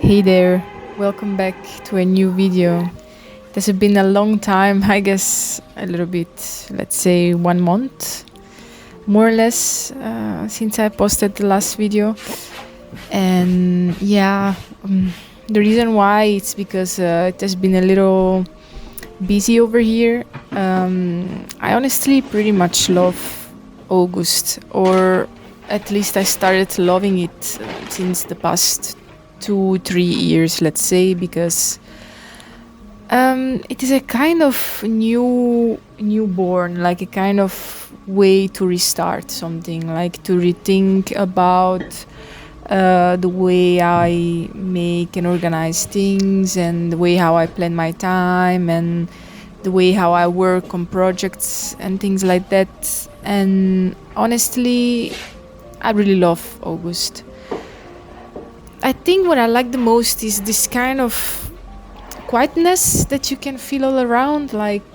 Hey there, welcome back to a new video. It has been a long time, I guess a little bit, let's say 1 month, more or less, since I posted the last video. And yeah, the reason why it's because it has been a little busy over here. I honestly pretty much love August, or at least I started loving it since the past 2-3 years, let's say, because it is a kind of newborn, like a kind of way to restart something, like to rethink about the way I make and organize things, and the way how I plan my time, and the way how I work on projects and things like that. And honestly, I really love August. I think what I like the most is this kind of quietness that you can feel all around. Like,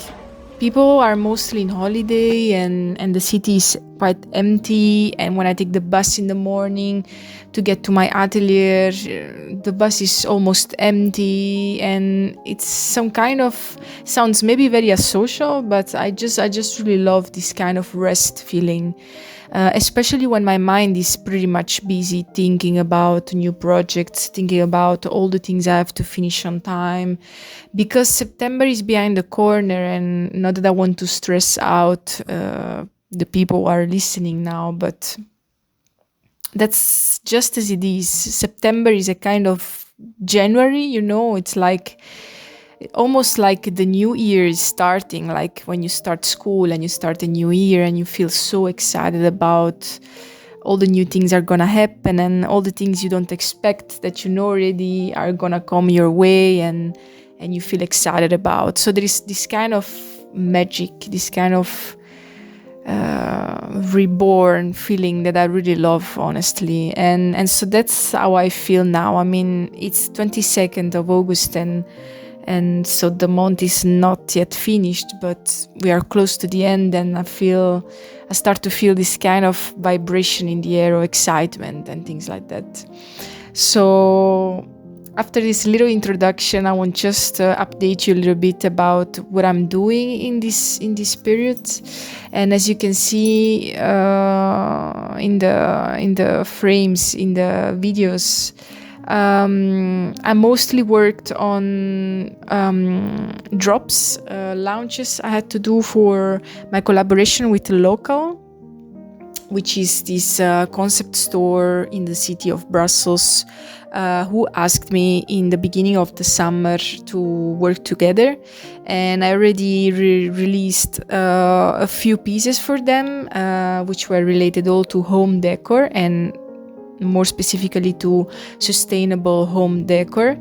people are mostly in holiday, and the city is quite empty. And when I take the bus in the morning to get to my atelier, the bus is almost empty, and it's some kind of, sounds maybe very asocial, but I just really love this kind of rest feeling. Especially when my mind is pretty much busy thinking about new projects, thinking about all the things I have to finish on time, because September is behind the corner. And not that I want to stress out the people who are listening now, but that's just as it is. September is a kind of January, it's like almost like the new year is starting, like when you start school and you start a new year and you feel so excited about all the new things are gonna happen, and all the things you don't expect that already are gonna come your way, and you feel excited about. So there is this kind of magic, this kind of reborn feeling that I really love, honestly. And so that's how I feel now. I mean, it's 22nd of August, and so the month is not yet finished, but we are close to the end, and I start to feel this kind of vibration in the air, or excitement and things like that. So after this little introduction, I want just to update you a little bit about what I'm doing in this period. And as you can see in the frames in the videos, I mostly worked on drops, launches I had to do for my collaboration with Local, which is this concept store in the city of Brussels, who asked me in the beginning of the summer to work together. And I already released a few pieces for them, which were related all to home decor, and more specifically to sustainable home decor.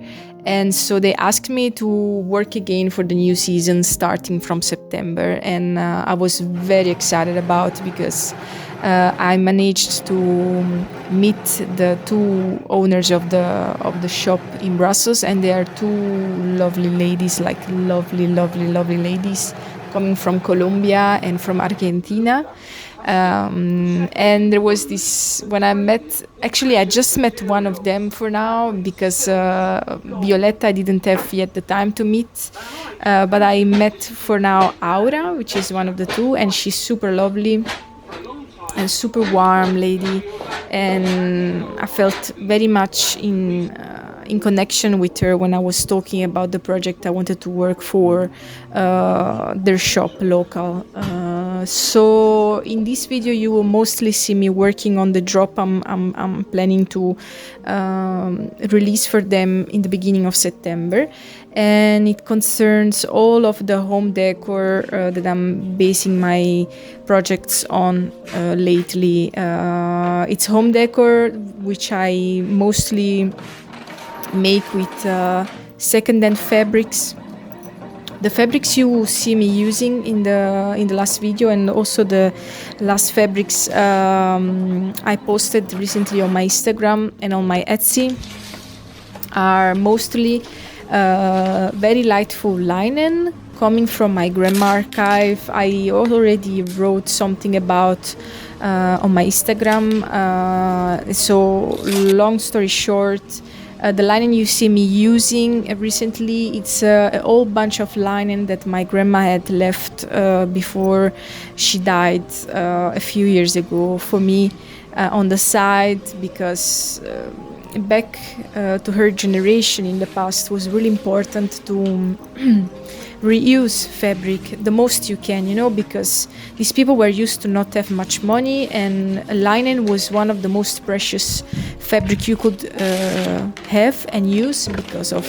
And so they asked me to work again for the new season starting from September, and I was very excited about, because I managed to meet the two owners of the shop in Brussels, and they are two lovely ladies, like lovely ladies, coming from Colombia and from Argentina. And there was this, when I just met one of them for now, because Violetta I didn't have yet the time to meet, but I met for now Aura, which is one of the two, and she's super lovely and super warm lady, and I felt very much in connection with her when I was talking about the project I wanted to work for their shop, Local. So in this video you will mostly see me working on the drop I'm planning to release for them in the beginning of September, and it concerns all of the home decor that I'm basing my projects on lately. It's home decor which I mostly make with second-hand fabrics. The fabrics you see me using in the last video, and also the last fabrics I posted recently on my Instagram and on my Etsy, are mostly very lightful linen coming from my grandma archive. I already wrote something about on my Instagram. So long story short, The linen you see me using recently, it's a whole bunch of linen that my grandma had left before she died a few years ago for me on the side, because back to her generation in the past was really important to reuse fabric the most you can, you know, because these people were used to not have much money, and linen was one of the most precious fabric you could have and use because of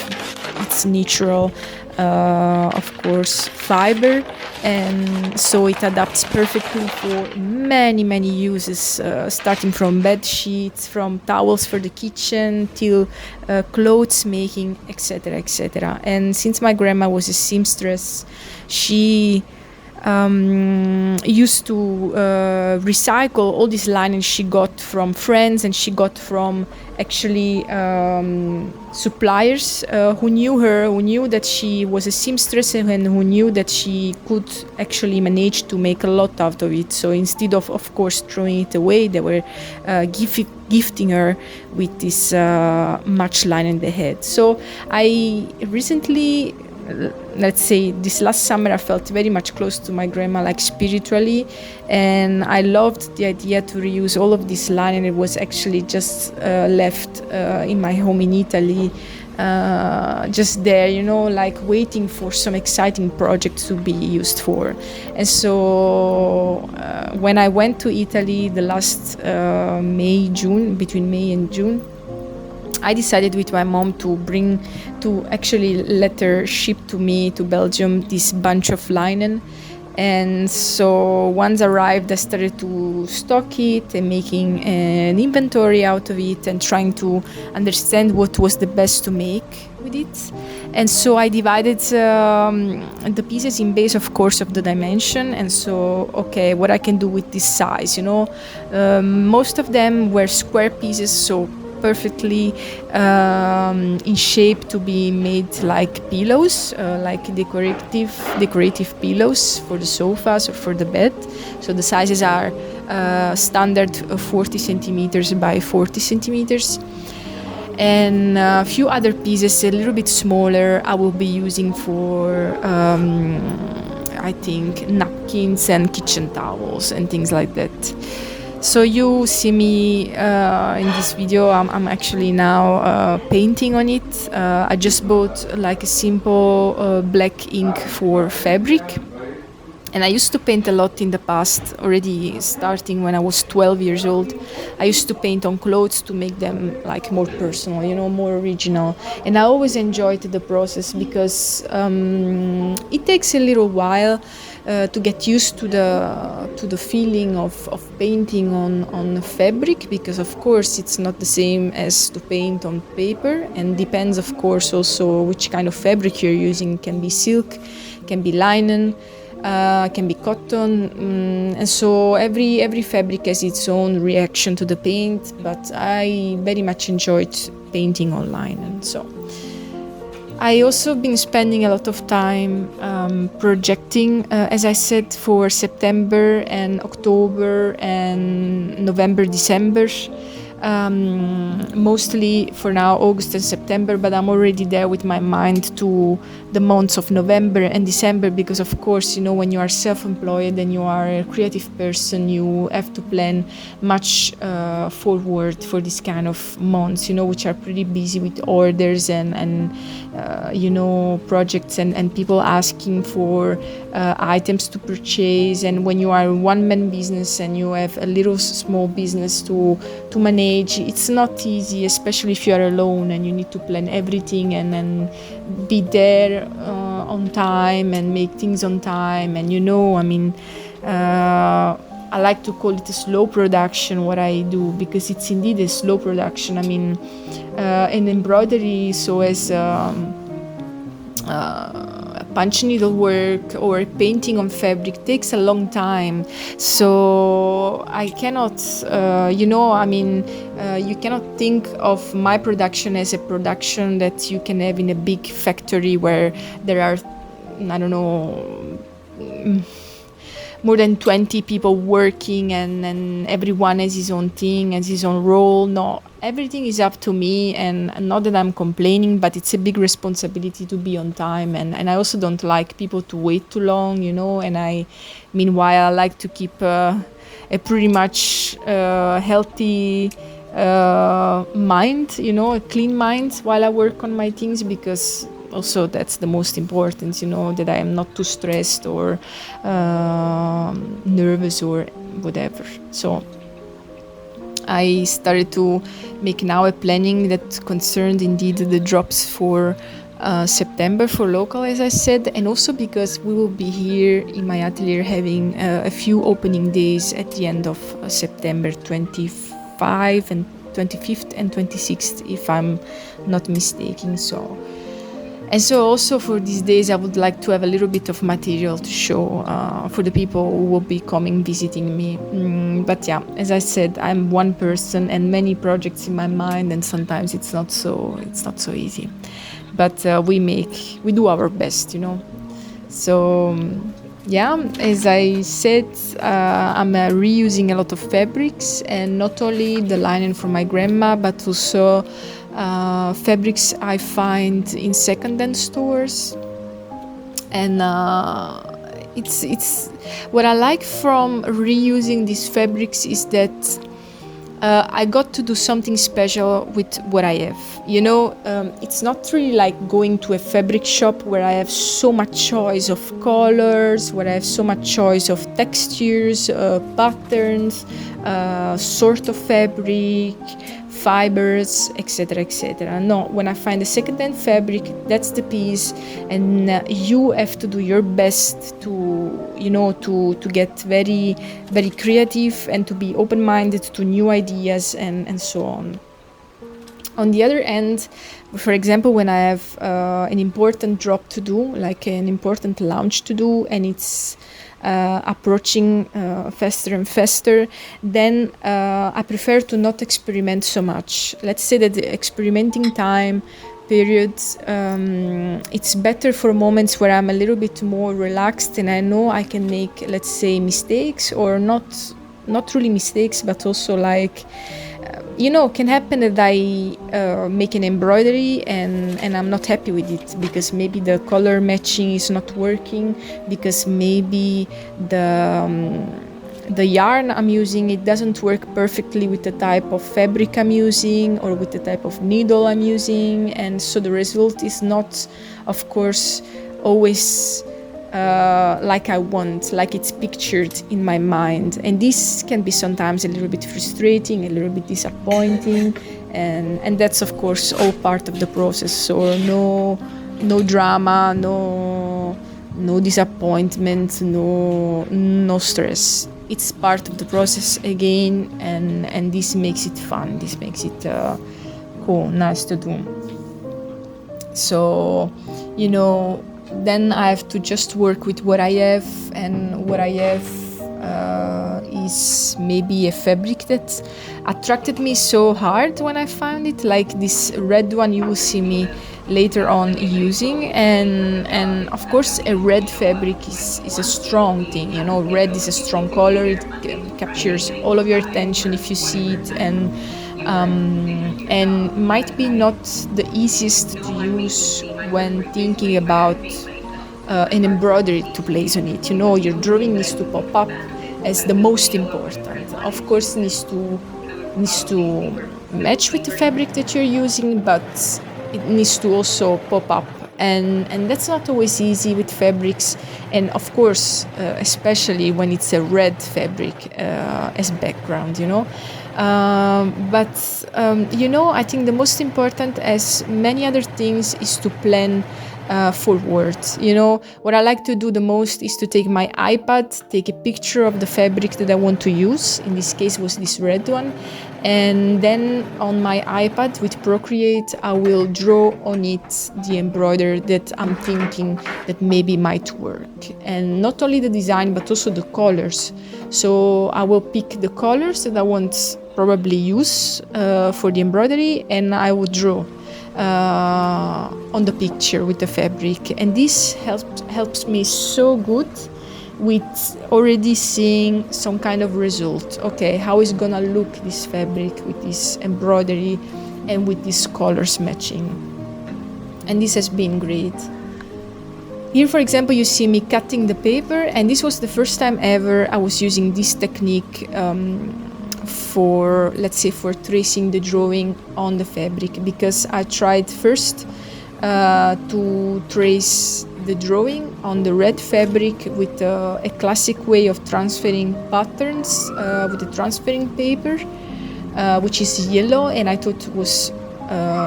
its natural, of course, fiber, and so it adapts perfectly for many uses, starting from bed sheets, from towels for the kitchen, till clothes making, etc., etc. And since my grandma was a seamstress, she used to recycle all this linen she got from friends, and she got from actually suppliers who knew her, who knew that she was a seamstress, and who knew that she could actually manage to make a lot out of it. So instead of course throwing it away, they were gifting her with this much linen they had. So I recently, let's say this last summer, I felt very much close to my grandma, like spiritually, and I loved the idea to reuse all of this linen. It was actually just left in my home in Italy, just there, you know, like waiting for some exciting project to be used for. And so when I went to Italy the last between May and June, I decided with my mom to actually let her ship to me to Belgium this bunch of linen. And so once arrived, I started to stock it and making an inventory out of it and trying to understand what was the best to make with it. And so I divided the pieces in base, of course, of the dimension. And so, okay, what I can do with this size, you know, most of them were square pieces, so perfectly in shape to be made like pillows, like decorative pillows for the sofas or for the bed. So the sizes are standard 40 centimeters by 40 centimeters. And a few other pieces a little bit smaller I will be using for I think napkins and kitchen towels and things like that. So you see me in this video, I'm actually now painting on it. I just bought like a simple black ink for fabric. And I used to paint a lot in the past, already starting when I was 12 years old. I used to paint on clothes to make them like more personal, you know, more original. And I always enjoyed the process because it takes a little while to get used to the feeling of painting on fabric, because of course it's not the same as to paint on paper, and depends of course also which kind of fabric you're using. It can be silk, can be linen, can be cotton, and so every fabric has its own reaction to the paint, but I very much enjoyed painting online. And so I also been spending a lot of time projecting, as I said, for September and October and November, December. Mostly for now August and September, but I'm already there with my mind to the months of November and December, because of course, you know, when you are self-employed and you are a creative person, you have to plan much forward for this kind of months, you know, which are pretty busy with orders and you know, projects and people asking for items to purchase. And when you are a one-man business and you have a little small business to manage, it's not easy, especially if you are alone and you need to plan everything and then be there on time and make things on time. And you know, I mean, I like to call it a slow production, what I do, because it's indeed a slow production. I mean, an embroidery, so as punch needle work or painting on fabric takes a long time. So I cannot, you know, I mean, you cannot think of my production as a production that you can have in a big factory where there are, I don't know, more than 20 people working, and everyone has his own thing, has his own role. No, everything is up to me, and not that I'm complaining, but it's a big responsibility to be on time, and I also don't like people to wait too long, and meanwhile, I like to keep a pretty much healthy mind, a clean mind while I work on my things, because also that's the most important, that I am not too stressed or nervous or whatever. So I started to make now a planning that concerned indeed the drops for September for local, as I said, and also because we will be here in my atelier having a few opening days at the end of September, 25 and 25th and 26th, if I'm not mistaken. So also for these days, I would like to have a little bit of material to show for the people who will be coming visiting me. But yeah, as I said, I'm one person and many projects in my mind, and sometimes it's not so easy. But we do our best, So yeah, as I said, I'm reusing a lot of fabrics, and not only the linen from my grandma, but also fabrics I find in second-hand stores. And it's what I like from reusing these fabrics is that I got to do something special with what I have. It's not really like going to a fabric shop where I have so much choice of colors, where I have so much choice of textures, patterns, sort of fabric, fibers, etc., etc. No, when I find a second-hand fabric, that's the piece, and you have to do your best to get very, very creative and to be open-minded to new ideas and so on. On the other end, for example, when I have an important drop to do, like an important launch to do, and it's approaching faster and faster, then I prefer to not experiment so much. Let's say that the experimenting time period, it's better for moments where I'm a little bit more relaxed and I know I can make, let's say, mistakes, or not really mistakes, but also like can happen that I make an embroidery and I'm not happy with it, because maybe the color matching is not working, because maybe the yarn I'm using, it doesn't work perfectly with the type of fabric I'm using or with the type of needle I'm using, and so the result is not, of course, always like I want, like it's pictured in my mind. And this can be sometimes a little bit frustrating, a little bit disappointing, and that's of course all part of the process. So no drama, no disappointment, no stress. It's part of the process again, and this makes it fun. This makes it cool, nice to do. So then I have to just work with what I have, and what I have is maybe a fabric that attracted me so hard when I found it, like this red one you will see me later on using, and of course a red fabric is a strong thing. Red is a strong color. It captures all of your attention if you see it, and might be not the easiest to use when thinking about an embroidery to place on it. Your drawing needs to pop up as the most important. Of course, needs to match with the fabric that you're using, but it needs to also pop up, and that's not always easy with fabrics, and of course especially when it's a red fabric as background. But I think the most important, as many other things, is to plan forward. What I like to do the most is to take my iPad, take a picture of the fabric that I want to use. In this case was this red one, and then on my iPad with Procreate I will draw on it the embroidery that I'm thinking that maybe might work, and not only the design but also the colors. So I will pick the colors that I want probably use for the embroidery, and I will draw on the picture with the fabric, and this helps me so good with already seeing some kind of result. Okay, how is gonna look this fabric with this embroidery and with these colors matching. And this has been great. Here, for example, you see me cutting the paper, and this was the first time ever I was using this technique for, let's say, for tracing the drawing on the fabric, because I tried first to trace the drawing on the red fabric with a classic way of transferring patterns with the transferring paper, which is yellow, and I thought it was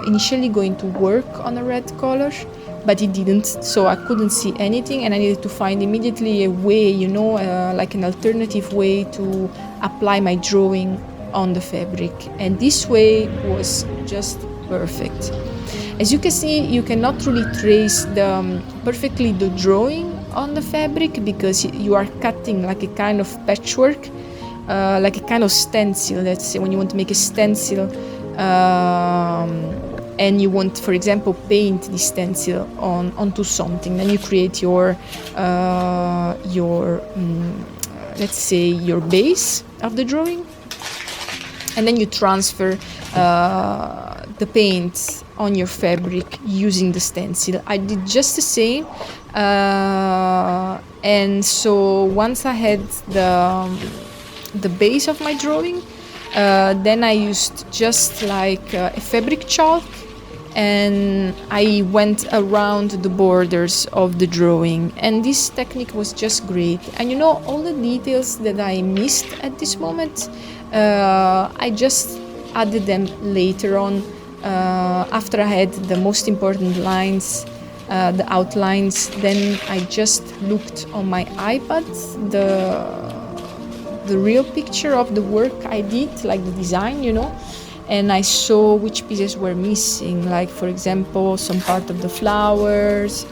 initially going to work on a red color, but it didn't, so I couldn't see anything, and I needed to find immediately a way, you know, like an alternative way to apply my drawing on the fabric, and this way was just perfect. As you can see, you cannot really trace perfectly the drawing on the fabric because you are cutting like a kind of patchwork, like a kind of stencil. Let's say when you want to make a stencil and you want, for example, paint the stencil onto something, then you create your let's say your base of the drawing, and then you transfer the paint on your fabric using the stencil. I did just the same, and so once I had the base of my drawing, then I used just like a fabric chalk, and I went around the borders of the drawing, and this technique was just great. And you know, all the details that I missed at this moment, I just added them later on, after I had the most important lines, the outlines. Then I just looked on my iPad the real picture of the work I did, like the design, you know, and I saw which pieces were missing, like for example some part of the flowers,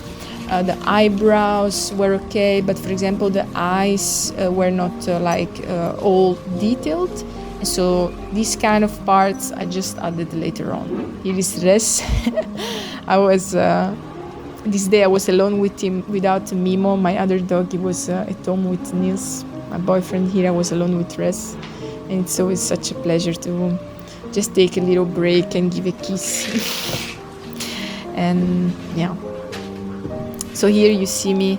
the eyebrows were okay, but for example the eyes were not all detailed. So these kind of parts I just added later on. Here is Res. I was this day I was alone with him without Mimo, my other dog. He was at home with Niels, my boyfriend. Here I was alone with Res, and it's always such a pleasure to just take a little break and give a kiss. And yeah, so here you see me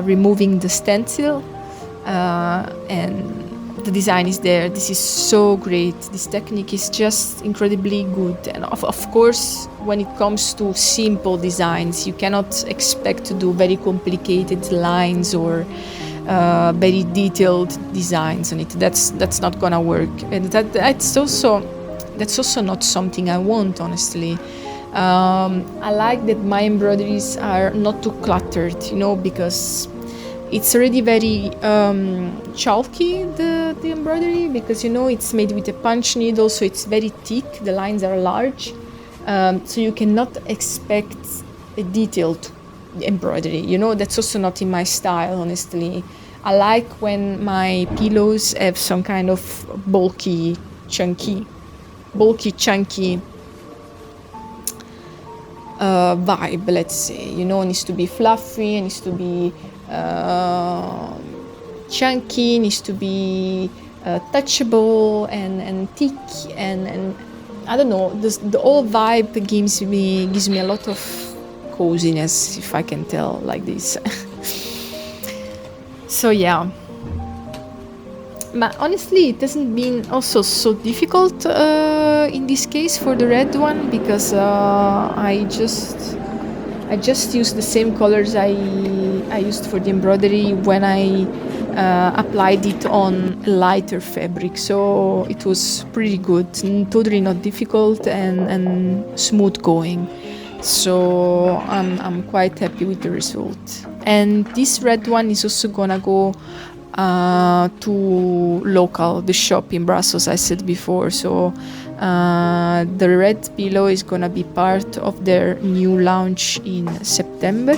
removing the stencil, and the design is there. This is so great. This technique is just incredibly good. And of course, when it comes to simple designs, you cannot expect to do very complicated lines or very detailed designs on it. That's not gonna work. And that's also not something I want, honestly. I like that my embroideries are not too cluttered, you know, because it's already very chalky, the embroidery, because, you know, it's made with a punch needle, so it's very thick, the lines are large, so you cannot expect a detailed embroidery, you know. That's also not in my style, honestly. I like when my pillows have some kind of bulky, chunky vibe, let's say, you know. It needs to be fluffy, it needs to be chunky, needs to be touchable and thick, and I don't know, the whole vibe gives me a lot of coziness, if I can tell like this. So yeah, but honestly it hasn't been also so difficult in this case for the red one, because I just used the same colors I used for the embroidery when I applied it on lighter fabric, so it was pretty good, totally not difficult, and smooth going. So I'm quite happy with the result. And this red one is also gonna go to local, the shop in Brussels, I said before. So the red pillow is gonna be part of their new launch in September,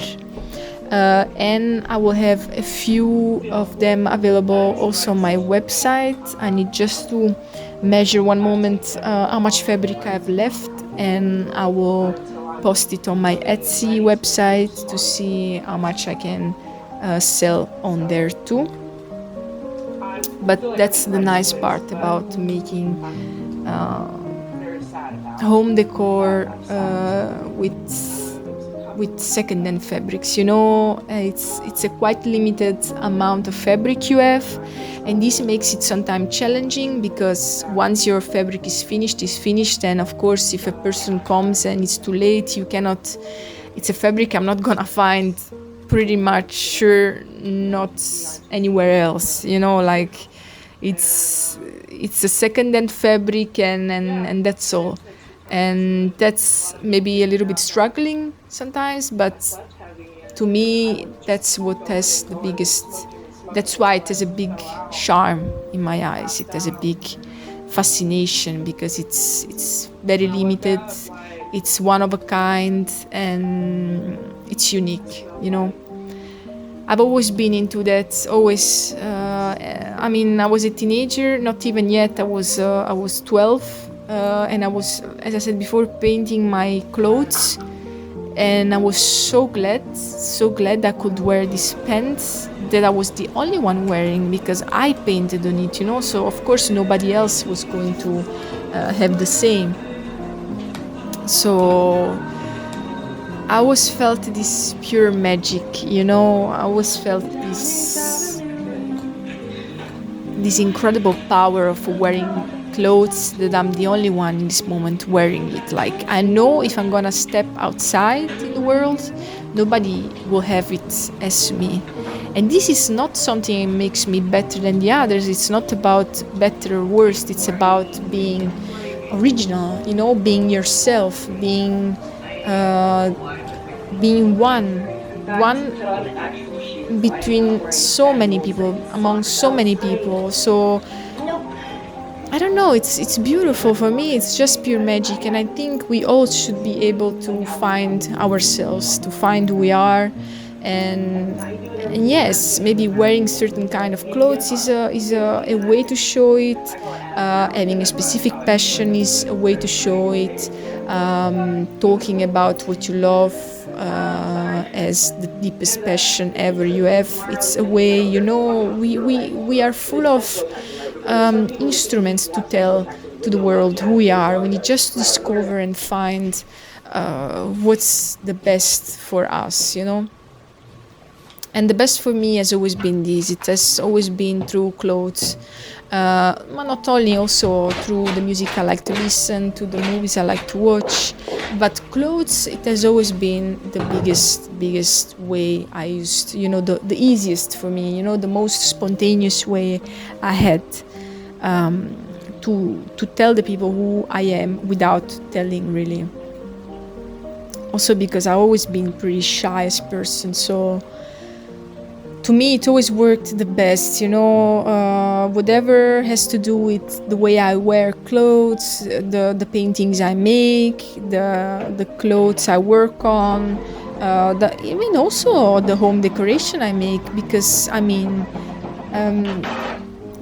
and I will have a few of them available also on my website. I need just to measure one moment how much fabric I have left, and I will post it on my Etsy website to see how much I can sell on there too. But that's the nice part about making home decor with second-hand fabrics. It's a quite limited amount of fabric you have, and this makes it sometimes challenging, because once your fabric is finished, and of course if a person comes and it's too late, you cannot, it's a fabric I'm not gonna find pretty much sure not anywhere else, like it's a second-hand fabric, and that's all. And that's maybe a little bit struggling sometimes, but to me that's what has the biggest, that's why it has a big charm in my eyes. It has a big fascination, because it's very limited, it's one of a kind, and it's unique. I've always been into that, always. I was a teenager, not even yet. I was 12, and I was, as I said before, painting my clothes, and I was so glad I could wear these pants that I was the only one wearing, because I painted on it, So of course nobody else was going to have the same. So I always felt this pure magic, I always felt this incredible power of wearing clothes that I'm the only one in this moment wearing it. Like, I know if I'm gonna step outside in the world, nobody will have it as me. And this is not something that makes me better than the others. It's not about better or worse. It's about being original, being yourself, being one between so many people, among so many people. So I don't know, it's beautiful. For me, it's just pure magic, and I think we all should be able to find ourselves, to find who we are. And yes, maybe wearing certain kind of clothes is a way to show it. Having a specific passion is a way to show it. Talking about what you love as the deepest passion ever you have, it's a way. We are full of instruments to tell to the world who we are. We need just to discover and find what's the best for us, And the best for me has always been this. It has always been through clothes, but not only, also through the music I like to listen to, the movies I like to watch. But clothes, it has always been the biggest way I used, the easiest for me, the most spontaneous way I had to tell the people who I am without telling, really. Also because I've always been pretty shy as a person, so to me it always worked the best, whatever has to do with the way I wear clothes, the paintings I make, the clothes I work on, even also the home decoration I make, because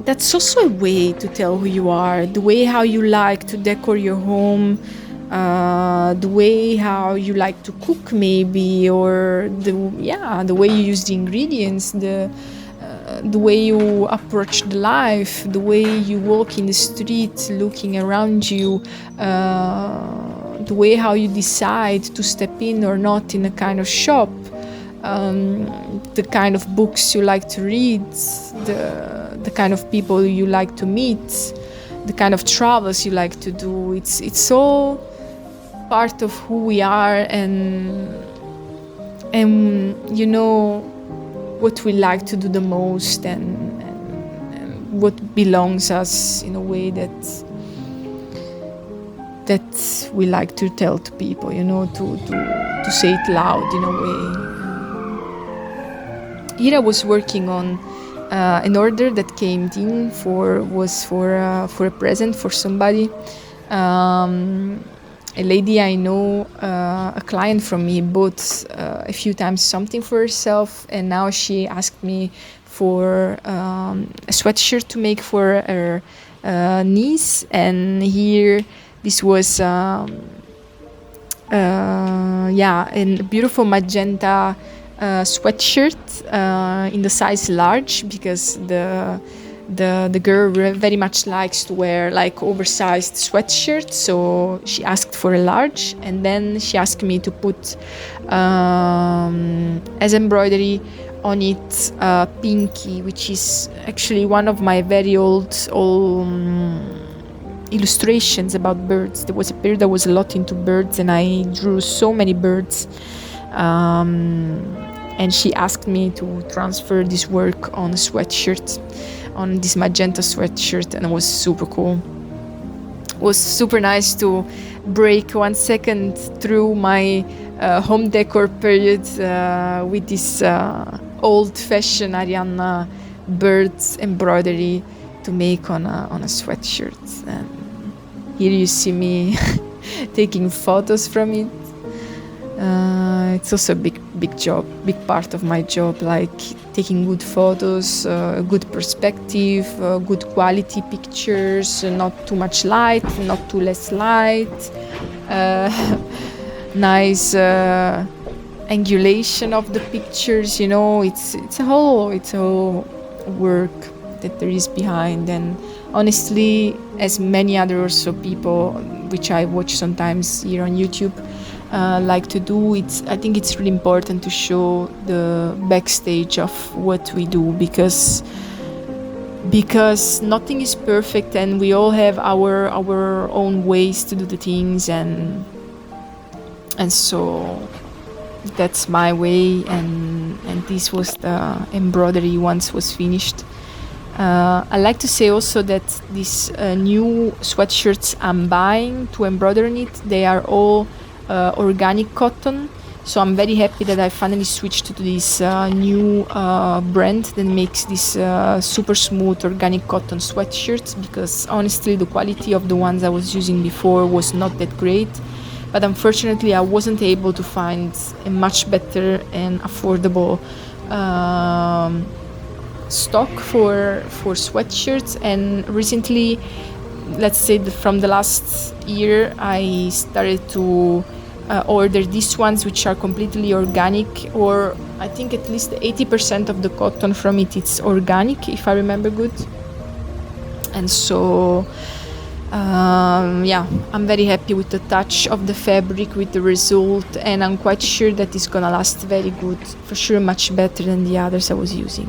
that's also a way to tell who you are, the way how you like to decor your home, the way how you like to cook, maybe, or the way you use the ingredients, the way you approach the life, the way you walk in the street looking around you, the way how you decide to step in or not in a kind of shop, the kind of books you like to read, the kind of people you like to meet, the kind of travels you like to do. It's all part of who we are, and what we like to do the most, and what belongs us in a way that we like to tell to people, to say it loud in a way. Here I was working on an order that came in for a present for somebody. A lady I know, a client from me, bought a few times something for herself, and now she asked me for a sweatshirt to make for her niece. And here, this was a beautiful magenta sweatshirt in the size large, because the girl very much likes to wear like oversized sweatshirts, so she asked for a large, and then she asked me to put as embroidery on it pinky, which is actually one of my very old illustrations about birds. There was a period I was a lot into birds, and I drew so many birds, and she asked me to transfer this work on a sweatshirt, on this magenta sweatshirt, and it was super cool. It was super nice to break 1 second through my home decor period with this old-fashioned Arianna birds embroidery to make on a sweatshirt. And here you see me taking photos from it. It's also a big job, big part of my job, like taking good photos, good perspective, good quality pictures, not too much light, not too less light, nice angulation of the pictures. You know, it's a whole work that there is behind. And honestly, as many other also people which I watch sometimes here on YouTube like to do, I think it's really important to show the backstage of what we do, because nothing is perfect, and we all have our own ways to do the things, and so that's my way, and this was the embroidery once was finished. I like to say also that these new sweatshirts I'm buying to embroider on it, they are all organic cotton, so I'm very happy that I finally switched to this new brand that makes this super smooth organic cotton sweatshirts, because honestly the quality of the ones I was using before was not that great. But unfortunately I wasn't able to find a much better and affordable stock for sweatshirts. And recently, let's say from the last year, I started to order these ones, which are completely organic, or I think at least 80% of the cotton from it's organic, if I remember good. And so yeah, I'm very happy with the touch of the fabric, with the result, and I'm quite sure that it's gonna last very good, for sure much better than the others I was using.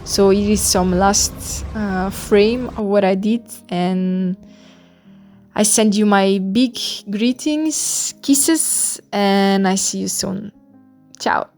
So here is some last frame of what I did, and I send you my big greetings, kisses, and I see you soon. Ciao!